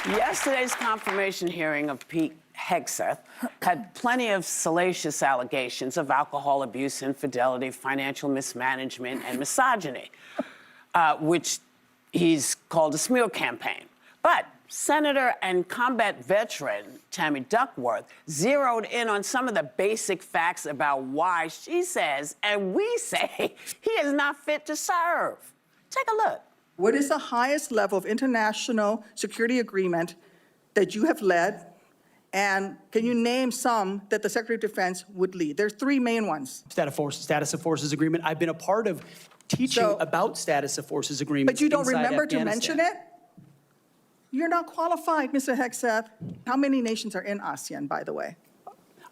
Yesterday's confirmation hearing of Pete Hegseth had plenty of salacious allegations of alcohol abuse, infidelity, financial mismanagement, and misogyny, which he's called a smear campaign. But Senator and combat veteran Tammy Duckworth zeroed in on some of the basic facts about why she says, and we say, he is not fit to serve. Take a look. What is the highest level of international security agreement that you have led? And can you name some that the Secretary of Defense would lead? There's three main ones. Status of Forces Agreement. I've been a part of teaching about Status of Forces Agreements. But you don't inside remember to Afghanistan. mention it? You're not qualified, Mr. Hegseth. How many nations are in ASEAN, by the way?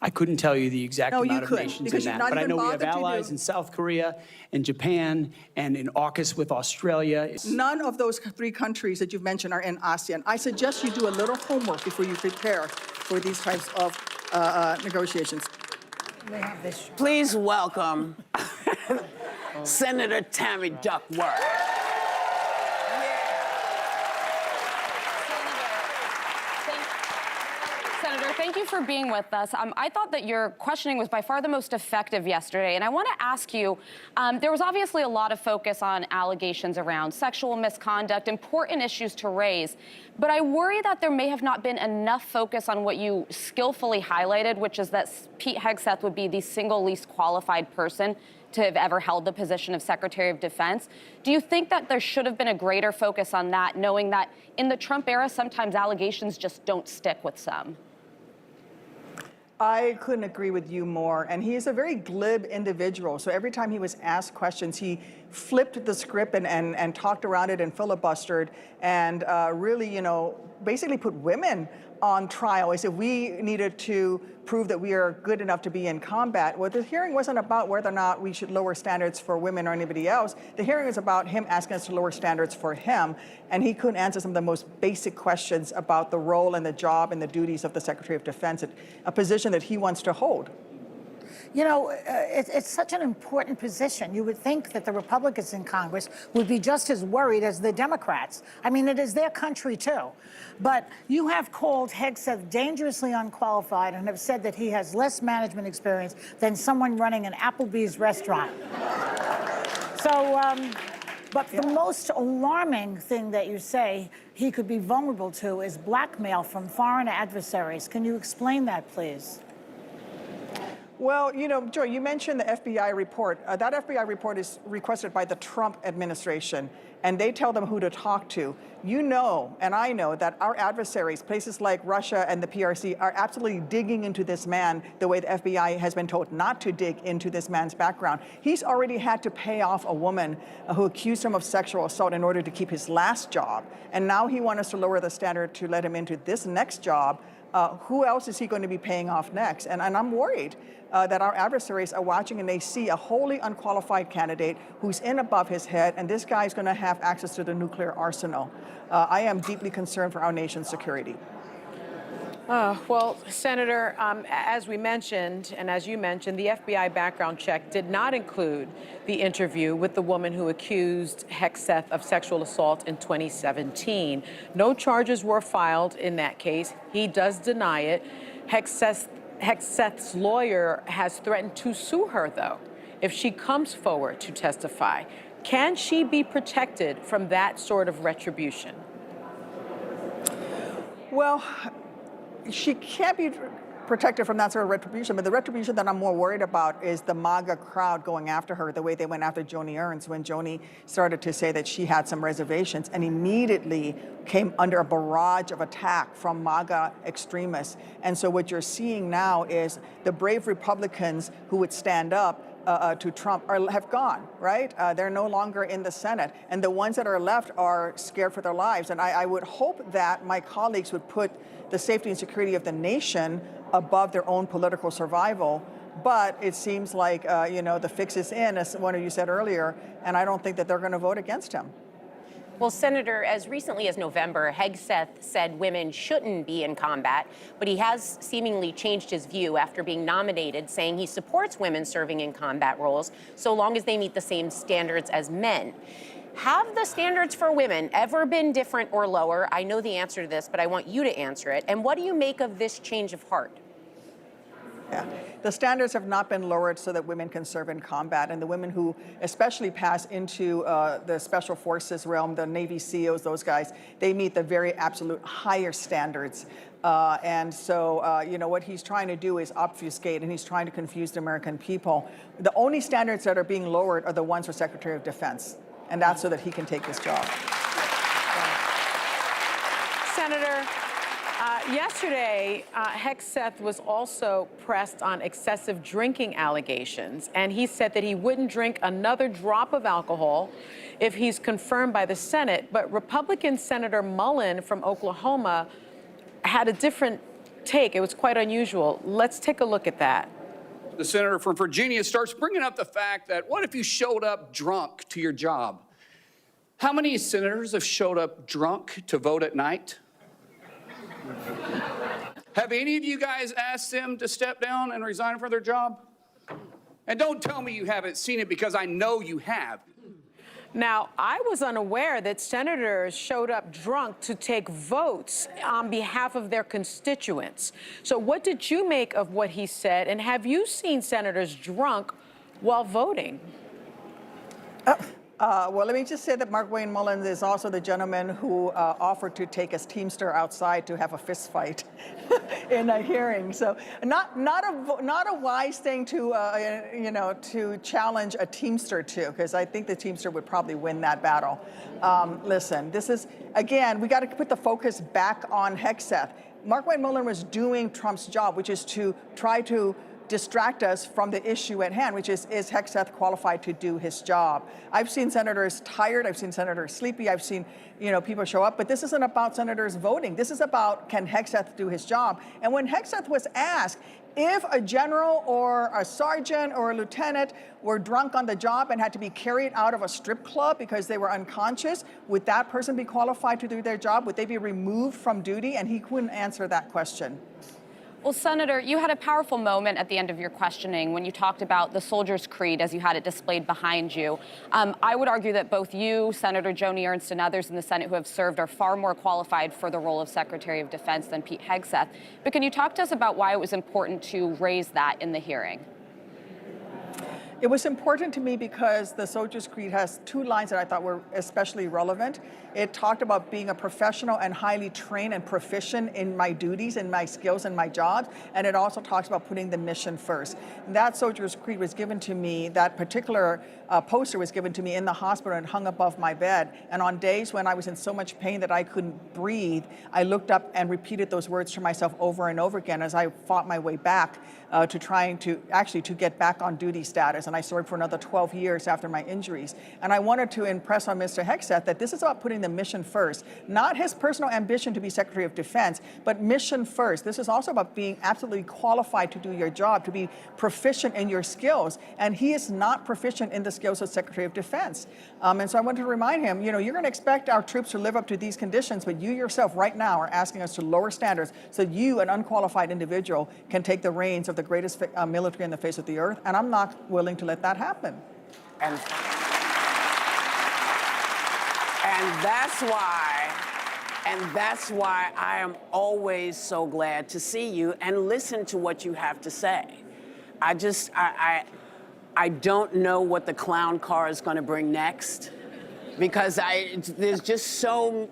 I couldn't tell you the exact No, you amount of couldn't, nations because in you've that, not but I even know we have bothered to allies do- in South Korea and Japan and in AUKUS with Australia. None of those three countries that you've mentioned are in ASEAN. I suggest you do a little homework before you prepare for these types of negotiations. Please welcome Senator Tammy Duckworth. Senator, thank you for being with us. I thought that your questioning was by far the most effective yesterday, and I want to ask you, there was obviously a lot of focus on allegations around sexual misconduct, important issues to raise, but I worry that there may have not been enough focus on what you skillfully highlighted, which is that Pete Hegseth would be the single least qualified person to have ever held the position of Secretary of Defense. Do you think that there should have been a greater focus on that, knowing that in the Trump era, sometimes allegations just don't stick with some? I couldn't agree with you more. And he is a very glib individual. So every time he was asked questions, he flipped the script and talked around it and filibustered and really, basically put women on trial as if we needed to prove that we are good enough to be in combat. Well, the hearing wasn't about whether or not we should lower standards for women or anybody else. The hearing was about him asking us to lower standards for him, and he couldn't answer some of the most basic questions about the role and the job and the duties of the Secretary of Defense, a position that he wants to hold. You know, it's such an important position. You would think that the Republicans in Congress would be just as worried as the Democrats. I mean, it is their country, too. But you have called Hegseth dangerously unqualified and have said that he has less management experience than someone running an Applebee's restaurant. So, but the most alarming thing that you say he could be vulnerable to is blackmail from foreign adversaries. Can you explain that, please? Well, Joy, you mentioned the FBI report. That FBI report is requested by the Trump administration, and they tell them who to talk to. You know, and I know, that our adversaries, places like Russia and the PRC, are absolutely digging into this man the way the FBI has been told not to dig into this man's background. He's already had to pay off a woman who accused him of sexual assault in order to keep his last job. And now he wants us to lower the standard to let him into this next job. Who else is he going to be paying off next? And I'm worried that our adversaries are watching and they see a wholly unqualified candidate who's in above his head, and this guy's going to have access to the nuclear arsenal. I am deeply concerned for our nation's security. Well, Senator, as we mentioned, and as you mentioned, the FBI background check did not include the interview with the woman who accused Hegseth of sexual assault in 2017. No charges were filed in that case. He does deny it. Hegseth's lawyer has threatened to sue her, though, if she comes forward to testify. Can she be protected from that sort of retribution? Well, she can't be protected from that sort of retribution, but the retribution that I'm more worried about is the MAGA crowd going after her the way they went after Joni Ernst when Joni started to say that she had some reservations and immediately came under a barrage of attack from MAGA extremists. And so what you're seeing now is the brave Republicans who would stand up to Trump have gone, right? They're no longer in the Senate. And the ones that are left are scared for their lives. And I would hope that my colleagues would put the safety and security of the nation above their own political survival. But it seems like, the fix is in, as one of you said earlier, and I don't think that they're going to vote against him. Well, Senator, as recently as November, Hegseth said women shouldn't be in combat, but he has seemingly changed his view after being nominated, saying he supports women serving in combat roles so long as they meet the same standards as men. Have the standards for women ever been different or lower? I know the answer to this, but I want you to answer it. And what do you make of this change of heart? Yeah. The standards have not been lowered so that women can serve in combat. And the women who especially pass into the special forces realm, the Navy SEALs, those guys, they meet the very absolute higher standards. And so, you know, what he's trying to do is obfuscate, and he's trying to confuse the American people. The only standards that are being lowered are the ones for Secretary of Defense. And that's so that he can take this job. Senator, yesterday, Hegseth was also pressed on excessive drinking allegations, and he said that he wouldn't drink another drop of alcohol if he's confirmed by the Senate. But Republican Senator Mullen from Oklahoma had a different take. It was quite unusual. Let's take a look at that. The senator from Virginia starts bringing up the fact that what if you showed up drunk to your job? How many senators have showed up drunk to vote at night? Have any of you guys asked them to step down and resign from their job? And don't tell me you haven't seen it, because I know you have. Now, I was unaware that senators showed up drunk to take votes on behalf of their constituents. So what did you make of what he said? And have you seen senators drunk while voting? Well, let me just say that Mark Wayne Mullins is also the gentleman who offered to take his Teamster outside to have a fist fight in a hearing. So not a wise thing to, you know, to challenge a Teamster to, because I think the Teamster would probably win that battle. Listen, this is, again, we got to put the focus back on Hegseth. Mark Wayne Mullins was doing Trump's job, which is to try to distract us from the issue at hand, which is Hegseth qualified to do his job? I've seen senators tired. I've seen senators sleepy. I've seen, you know, people show up. But this isn't about senators voting. This is about, can Hegseth do his job? And when Hegseth was asked if a general or a sergeant or a lieutenant were drunk on the job and had to be carried out of a strip club because they were unconscious, would that person be qualified to do their job? Would they be removed from duty? And he couldn't answer that question. Well, Senator, you had a powerful moment at the end of your questioning when you talked about the soldier's creed as you had it displayed behind you. I would argue that both you, Senator Joni Ernst, and others in the Senate who have served are far more qualified for the role of Secretary of Defense than Pete Hegseth. But can you talk to us about why it was important to raise that in the hearing? It was important to me because the Soldier's Creed has two lines that I thought were especially relevant. It talked about being a professional and highly trained and proficient in my duties and my skills and my jobs. And it also talks about putting the mission first. That Soldier's Creed was given to me, that particular poster was given to me in the hospital and hung above my bed. And on days when I was in so much pain that I couldn't breathe, I looked up and repeated those words to myself over and over again as I fought my way back to trying to get back on duty status. And I served for another 12 years after my injuries. And I wanted to impress on Mr. Hegseth that this is about putting the mission first, not his personal ambition to be Secretary of Defense, but mission first. This is also about being absolutely qualified to do your job, to be proficient in your skills. And he is not proficient in the skills of Secretary of Defense. And so I wanted to remind him, you know, you're going to expect our troops to live up to these conditions, but you yourself right now are asking us to lower standards so that you, an unqualified individual, can take the reins of the greatest military on the face of the earth. And I'm not willing to let that happen. And that's why I am always so glad to see you and listen to what you have to say. I don't know what the clown car is going to bring next, because there's just so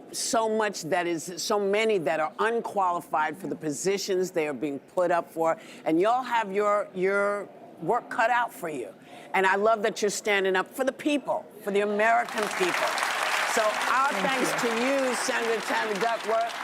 much that is, so many that are unqualified for the positions they are being put up for, and y'all have your work cut out for you. And I love that you're standing up for the people, for the American people. So our thanks to you, Senator Tammy Duckworth.